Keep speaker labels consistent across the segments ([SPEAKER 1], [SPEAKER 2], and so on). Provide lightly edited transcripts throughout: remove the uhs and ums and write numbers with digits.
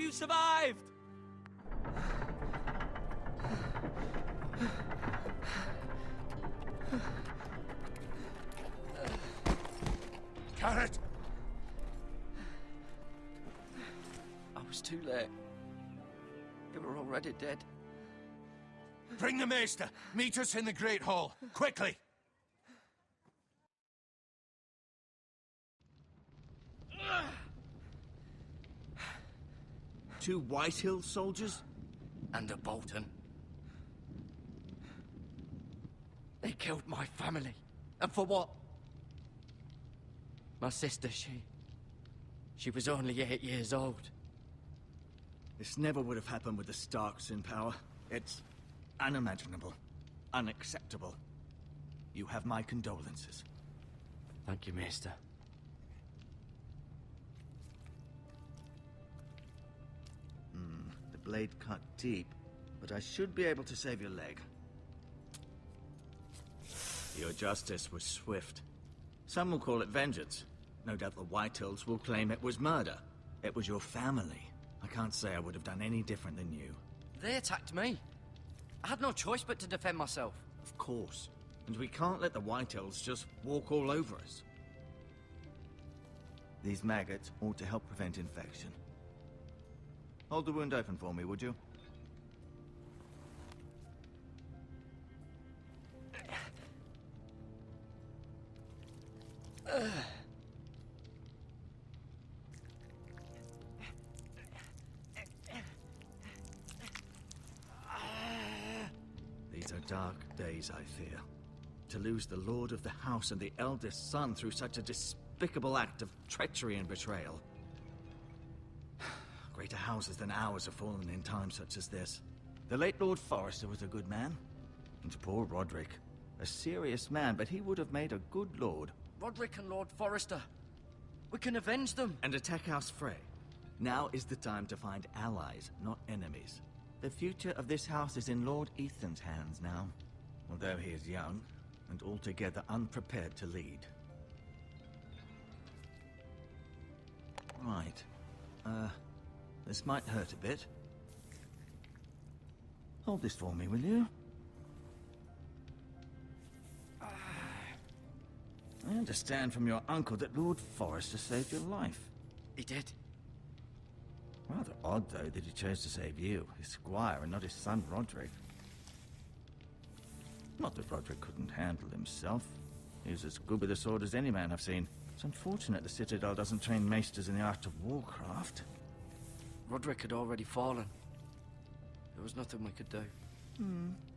[SPEAKER 1] you survived!
[SPEAKER 2] Carrot!
[SPEAKER 1] I was too late. They were already dead.
[SPEAKER 2] Bring the maester! Meet us in the Great Hall, quickly!
[SPEAKER 3] Two Whitehill soldiers?
[SPEAKER 1] And a Bolton. They killed my family. And for what? My sister, she was only 8 years old.
[SPEAKER 3] This never would have happened with the Starks in power. It's unimaginable. Unacceptable. You have my condolences.
[SPEAKER 1] Thank you, Maester.
[SPEAKER 3] The blade cut deep, but I should be able to save your leg. Your justice was swift. Some will call it vengeance. No doubt the Whitehills will claim it was murder. It was your family. I can't say I would have done any different than you.
[SPEAKER 1] They attacked me. I had no choice but to defend myself.
[SPEAKER 3] Of course. And we can't let the Whitehills just walk all over us. These maggots ought to help prevent infection. Hold the wound open for me, would you? These are dark days, I fear. To lose the lord of the house and the eldest son through such a despicable act of treachery and betrayal. Greater houses than ours have fallen in times such as this. The late Lord Forrester was a good man. And poor Roderick. A serious man, but he would have made a good lord.
[SPEAKER 1] Roderick and Lord Forrester. We can avenge them.
[SPEAKER 3] And attack House Frey. Now is the time to find allies, not enemies. The future of this house is in Lord Ethan's hands now. Although he is young, and altogether unprepared to lead. Right. This might hurt a bit. Hold this for me, will you? I understand from your uncle that Lord Forrester saved your life.
[SPEAKER 1] He did.
[SPEAKER 3] Rather odd, though, that he chose to save you, his squire, and not his son Roderick. Not that Roderick couldn't handle himself. He was as good with a sword as any man I've seen. It's unfortunate the Citadel doesn't train maesters in the art of warcraft.
[SPEAKER 1] Roderick had already fallen. There was nothing we could do.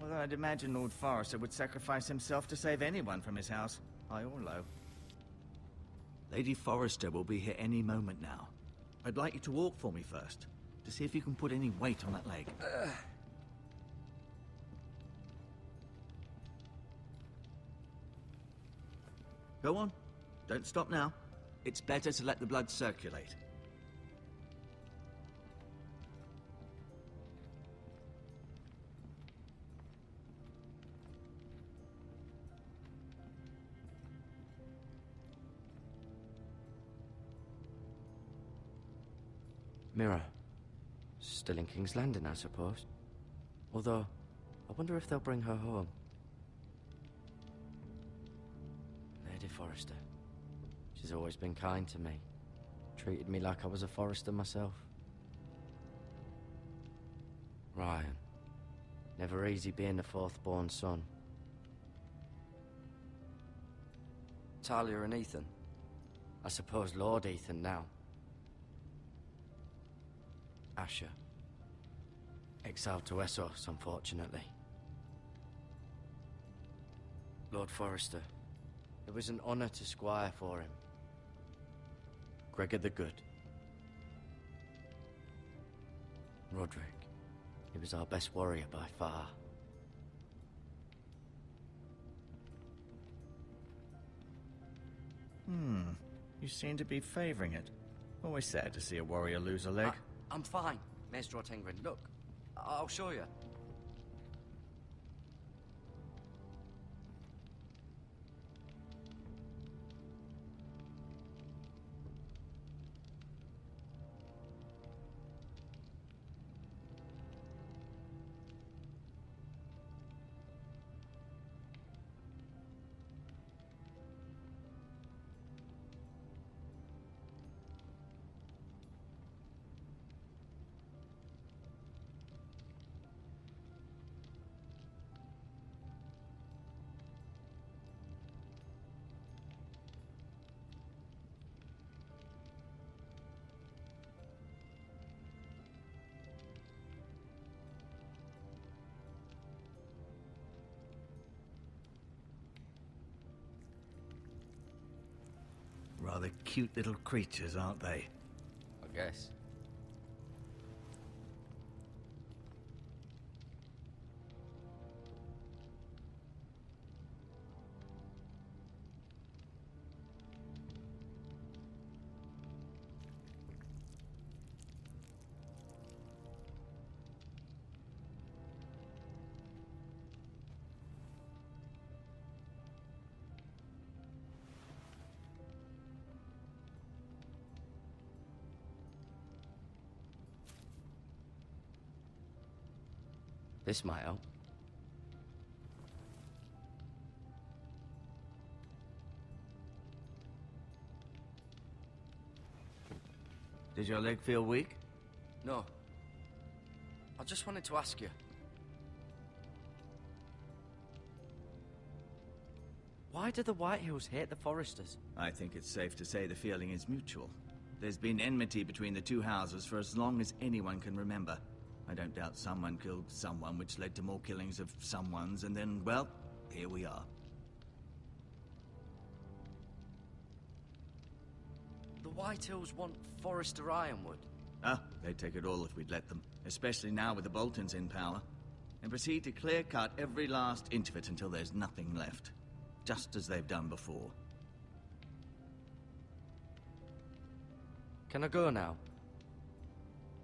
[SPEAKER 3] Although I'd imagine Lord Forrester would sacrifice himself to save anyone from his house, high or low. Lady Forrester will be here any moment now. I'd like you to walk for me first, to see if you can put any weight on that leg. Go on. Don't stop now. It's better to let the blood circulate.
[SPEAKER 1] Mirror. Still in King's Landing, I suppose. Although, I wonder if they'll bring her home. Lady Forrester. She's always been kind to me. Treated me like I was a Forrester myself. Ryan. Never easy being the fourth-born son. Talia and Ethan. I suppose Lord Ethan now. Asher. Exiled to Essos, unfortunately. Lord Forrester. It was an honor to squire for him. Gregor the Good. Roderick. He was our best warrior by far.
[SPEAKER 3] You seem to be favoring it. Always sad to see a warrior lose a leg.
[SPEAKER 1] I'm fine, Maester Ortengrin. Look, I'll show you.
[SPEAKER 3] rather cute little creatures, aren't they?
[SPEAKER 1] I guess. This might help.
[SPEAKER 3] Does your leg feel weak?
[SPEAKER 1] No. I just wanted to ask you. Why do the Whitehills hate the Foresters?
[SPEAKER 3] I think it's safe to say the feeling is mutual. There's been enmity between the two houses for as long as anyone can remember. I don't doubt someone killed someone, which led to more killings of someones, and then, well, here we are.
[SPEAKER 1] The Whitehills want Forester Ironwood.
[SPEAKER 3] Ah, they'd take it all if we'd let them, especially now with the Boltons in power, and proceed to clear-cut every last inch of it until there's nothing left, just as they've done before.
[SPEAKER 1] Can I go now?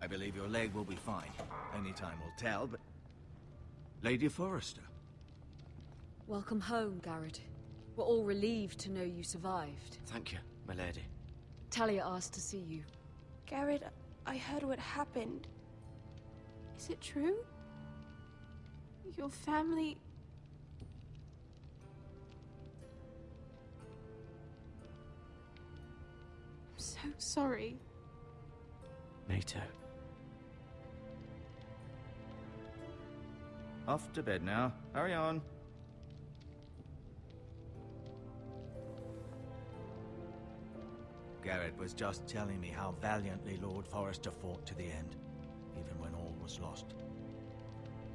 [SPEAKER 3] I believe your leg will be fine. Only time will tell, but... Lady Forrester.
[SPEAKER 4] Welcome home, Garrett. We're all relieved to know you survived.
[SPEAKER 1] Thank you, my lady.
[SPEAKER 4] Talia asked to see you.
[SPEAKER 5] Garrett, I heard what happened. Is it true? Your family... I'm so sorry.
[SPEAKER 1] Me too.
[SPEAKER 3] Off to bed now. Hurry on. Garrett was just telling me how valiantly Lord Forrester fought to the end, even when all was lost.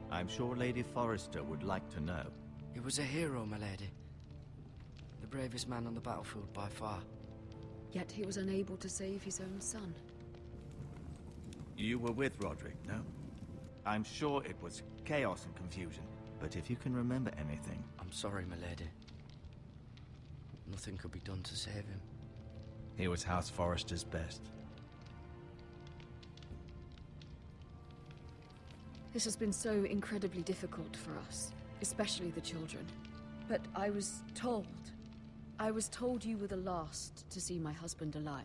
[SPEAKER 3] I'm sure Lady Forrester would like to know.
[SPEAKER 1] He was a hero, my lady. The bravest man on the battlefield by far.
[SPEAKER 4] Yet he was unable to save his own son.
[SPEAKER 3] You were with Roderick, no? I'm sure it was chaos and confusion, but if you can remember anything...
[SPEAKER 1] I'm sorry, my lady. Nothing could be done to save him.
[SPEAKER 3] He was House Forrester's best.
[SPEAKER 4] This has been so incredibly difficult for us, especially the children. But I was told you were the last to see my husband alive.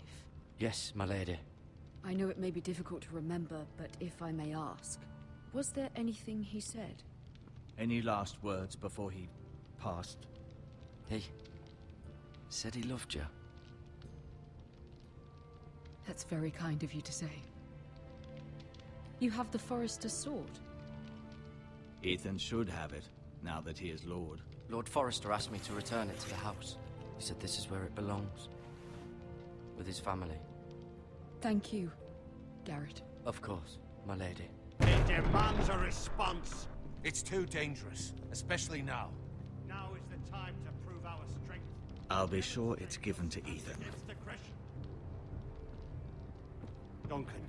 [SPEAKER 1] Yes, my lady.
[SPEAKER 4] I know it may be difficult to remember, but if I may ask, was there anything he said?
[SPEAKER 3] Any last words before he passed?
[SPEAKER 1] He said he loved you.
[SPEAKER 4] That's very kind of you to say. You have the Forester's sword.
[SPEAKER 3] Ethan should have it, now that he is Lord.
[SPEAKER 1] Lord Forrester asked me to return it to the house. He said this is where it belongs. With his family.
[SPEAKER 4] Thank you, Garrett.
[SPEAKER 1] Of course, my lady.
[SPEAKER 6] It demands a response.
[SPEAKER 2] It's too dangerous, especially now.
[SPEAKER 6] Now is the time to prove our strength.
[SPEAKER 3] I'll be sure it's given to Ethan.
[SPEAKER 6] Against aggression. Duncan,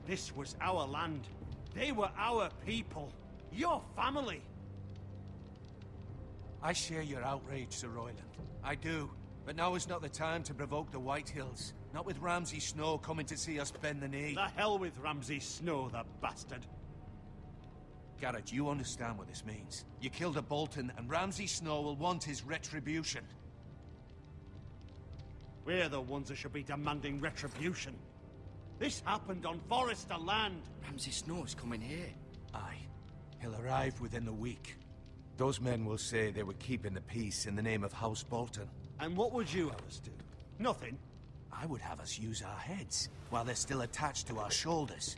[SPEAKER 6] this was our land. They were our people. Your family.
[SPEAKER 2] I share your outrage, Sir Royland. I do. But now is not the time to provoke the Whitehills. Not with Ramsay Snow coming to see us bend the knee.
[SPEAKER 6] The hell with Ramsay Snow, the bastard.
[SPEAKER 2] Garrett, you understand what this means. You killed a Bolton, and Ramsay Snow will want his retribution.
[SPEAKER 6] We're the ones that should be demanding retribution. This happened on Forester land.
[SPEAKER 1] Ramsay Snow is coming here.
[SPEAKER 2] Aye. He'll arrive within the week. Those men will say they were keeping the peace in the name of House Bolton.
[SPEAKER 6] And what would you have us do? Nothing.
[SPEAKER 2] I would have us use our heads, while they're still attached to our shoulders.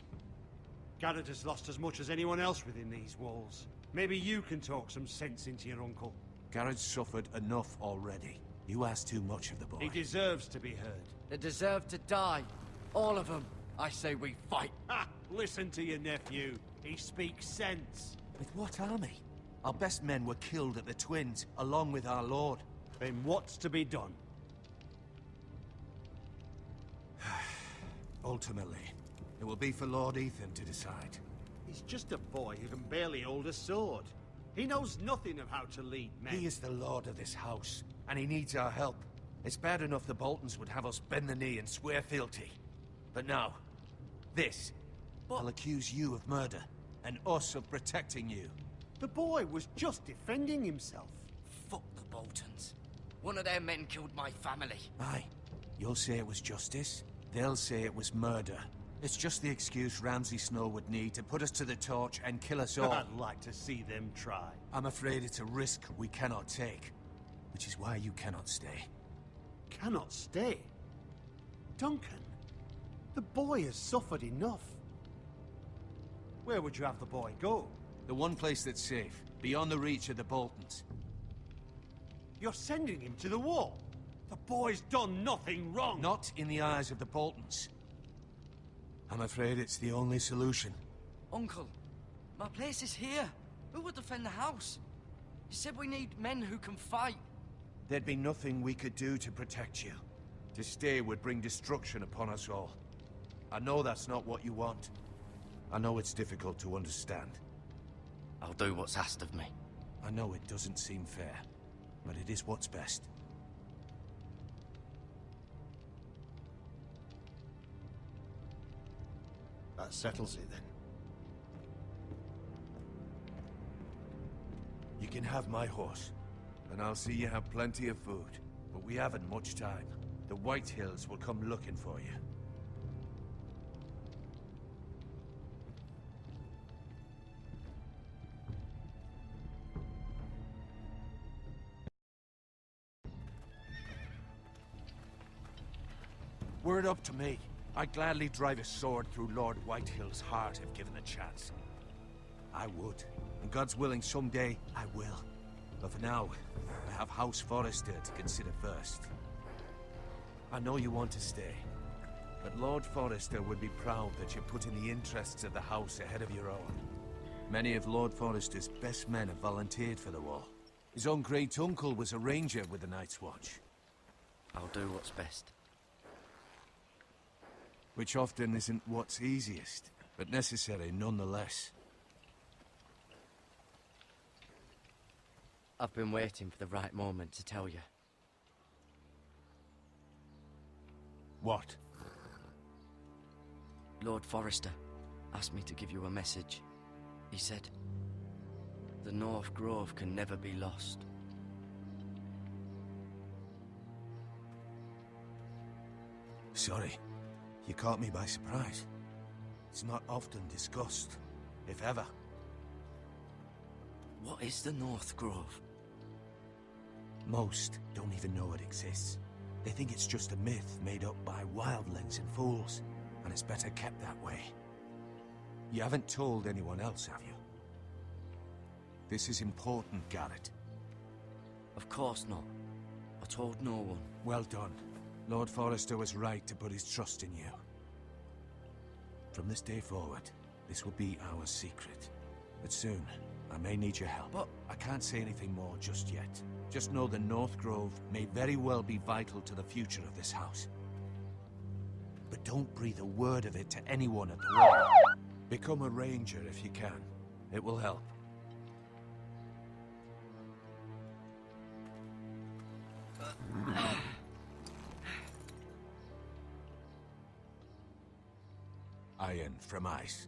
[SPEAKER 6] Garrett has lost as much as anyone else within these walls. Maybe you can talk some sense into your uncle.
[SPEAKER 2] Garrett's suffered enough already. You ask too much of the boy.
[SPEAKER 6] He deserves to be heard.
[SPEAKER 1] They deserve to die. All of them. I say we fight.
[SPEAKER 6] Ha! Listen to your nephew. He speaks sense.
[SPEAKER 2] With what army? Our best men were killed at the Twins, along with our lord.
[SPEAKER 6] Then what's to be done?
[SPEAKER 2] Ultimately, it will be for Lord Ethan to decide.
[SPEAKER 6] He's just a boy who can barely hold a sword. He knows nothing of how to lead men.
[SPEAKER 2] He is the lord of this house, and he needs our help. It's bad enough the Boltons would have us bend the knee and swear fealty. But now, this. I'll accuse you of murder, and us of protecting you.
[SPEAKER 6] The boy was just defending himself.
[SPEAKER 1] Fuck the Boltons. One of their men killed my family.
[SPEAKER 2] Aye. You'll say it was justice. They'll say it was murder. It's just the excuse Ramsay Snow would need to put us to the torch and kill us all.
[SPEAKER 6] I'd like to see them try.
[SPEAKER 2] I'm afraid it's a risk we cannot take. Which is why you cannot stay.
[SPEAKER 6] Cannot stay? Duncan, the boy has suffered enough. Where would you have the boy go?
[SPEAKER 2] The one place that's safe, beyond the reach of the Boltons.
[SPEAKER 6] You're sending him to the wall. The boy's done nothing wrong.
[SPEAKER 2] Not in the eyes of the Boltons. I'm afraid it's the only solution.
[SPEAKER 1] Uncle, my place is here. Who would defend the house? You said we need men who can fight.
[SPEAKER 2] There'd be nothing we could do to protect you. To stay would bring destruction upon us all. I know that's not what you want. I know it's difficult to understand.
[SPEAKER 1] I'll do what's asked of me.
[SPEAKER 2] I know it doesn't seem fair, but it is what's best.
[SPEAKER 6] That settles it then.
[SPEAKER 2] You can have my horse, and I'll see you have plenty of food. But we haven't much time. The White Hills will come looking for you. Were it up to me, I'd gladly drive a sword through Lord Whitehill's heart if given a chance. I would. And God's willing, someday I will. But for now, I have House Forrester to consider first. I know you want to stay, but Lord Forrester would be proud that you're putting the interests of the house ahead of your own. Many of Lord Forrester's best men have volunteered for the war. His own great-uncle was a ranger with the Night's Watch.
[SPEAKER 1] I'll do what's best.
[SPEAKER 2] Which often isn't what's easiest, but necessary nonetheless.
[SPEAKER 1] I've been waiting for the right moment to tell you.
[SPEAKER 2] What?
[SPEAKER 1] Lord Forrester asked me to give you a message. He said, the North Grove can never be lost.
[SPEAKER 2] Sorry. You caught me by surprise. It's not often discussed, if ever.
[SPEAKER 1] What is the North Grove?
[SPEAKER 2] Most don't even know it exists. They think it's just a myth made up by wildlings and fools, and it's better kept that way. You haven't told anyone else, have you? This is important, Garrett.
[SPEAKER 1] Of course not. I told no one.
[SPEAKER 2] Well done. Lord Forrester was right to put his trust in you. From this day forward, this will be our secret. But soon, I may need your help.
[SPEAKER 1] But
[SPEAKER 2] I can't say anything more just yet. Just know the North Grove may very well be vital to the future of this house. But don't breathe a word of it to anyone at the wall. Become a ranger if you can. It will help. Iron from ice.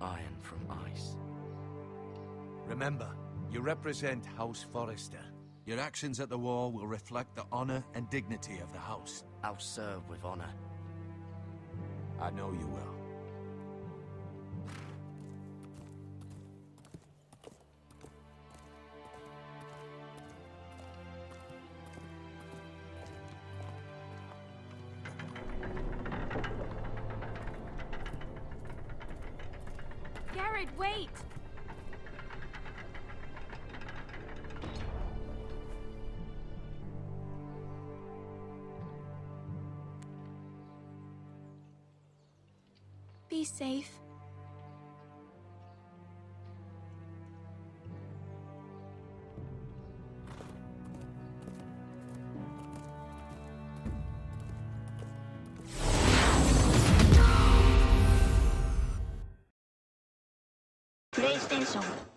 [SPEAKER 1] iron from ice.
[SPEAKER 2] Remember, you represent House Forrester. Your actions at the war will reflect the honor and dignity of the house.
[SPEAKER 1] I'll serve with honor.
[SPEAKER 2] I know you will.
[SPEAKER 5] Garrett, wait! Be safe.
[SPEAKER 7] イステーション